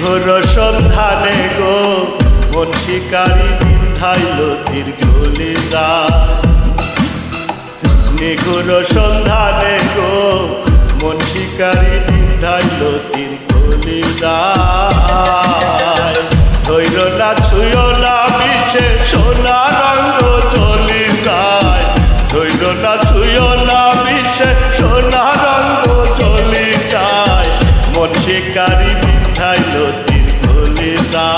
নিঘোর সন্ধানে গো মন শিকারি বিন্ধাইল দীর্ঘলীলা। নিঘোর সন্ধানে গো মন শিকারি বিন্ধাইল দীর্ঘলীলা। ধৈর না ছুঁয় না বিষে সোনা রঙ্গ চলি যায়। ধৈর না ছুঁয় না বিষে সোনা রঙ্গ চলি যায়। মন শিকারি বিন্ধাইল দীর্ঘলীলা।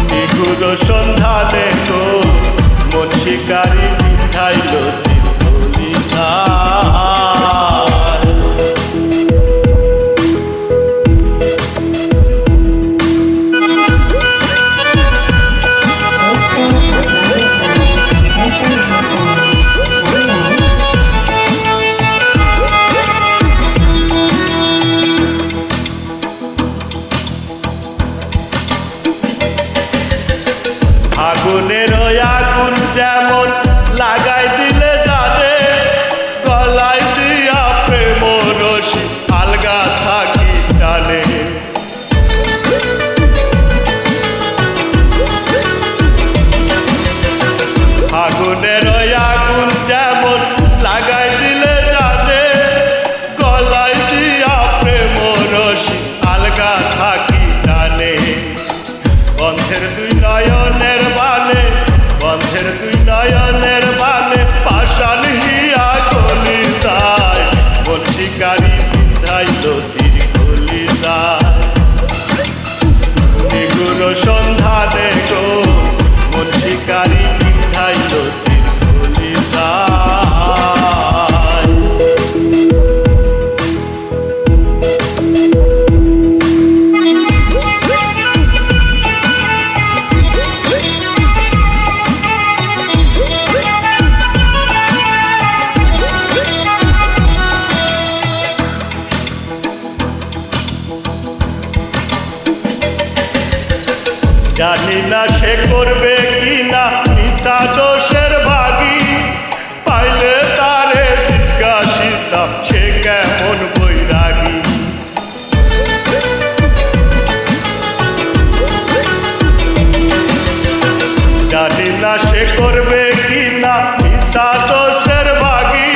নিঘোর সন্ধানে গো মন শিকারি বিন্ধাইল দীর্ঘলীলা। আগুনের আগুন যেমন লাগাই দিলে জানে, গলায় দিয়া প্রেম রশি আলগা থাকি টানে। আগুনের আগুন যেমন লাগাই দিলে জানে, গলায় দিয়া প্রেম রশি আলগা থাকি টানে। বন্ধের দুই নয়নের বানে, বন্ধের দুই নয়নের বানে পাষাণ হিয়া গলি যায়। মন শিকারি বিন্ধাইল দীর্ঘলীলা। নিঘোর সন্ধানে গো মন শিকারি বিন্ধাইল দীর্ঘলীলা। জানি না সে করবে কিনা মিছা দোষের ভাগী। পাইলে তারে জিজ্ঞাসিতাম সে কেমন বৈরাগী। জানি না সে করবে কিনা মিছা দোষের ভাগী।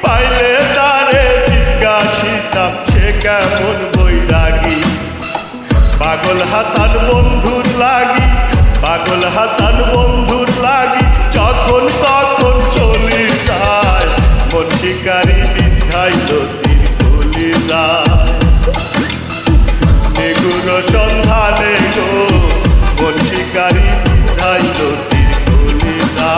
পাইলে তারে জিজ্ঞাসিতাম সে কেমন বৈরাগী। পাগল হাসান বন্ধুর লাগি, পাগল হাসান বন্ধুর লাগি যখন তখন চলি যায়। মন শিকারি বিন্ধাইল দীর্ঘলীলা। নিঘোর সন্ধানে গো মন শিকারি বিন্ধাইল দীর্ঘলীলা।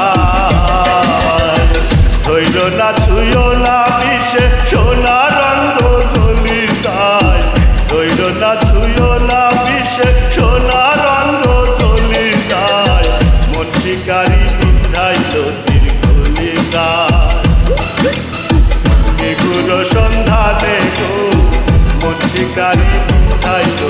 ধৈর না ছুঁয় না বিষে সোনা রঙ্গ চলি যায়। ধৈর না ছুঁয় না বিষে সোনা রঙ্গ চলি যায়। মন শিকারি বিন্ধাইল দীর্ঘলীলা। নিঘোর সন্ধানে গো মন শিকারি বিন্ধাইল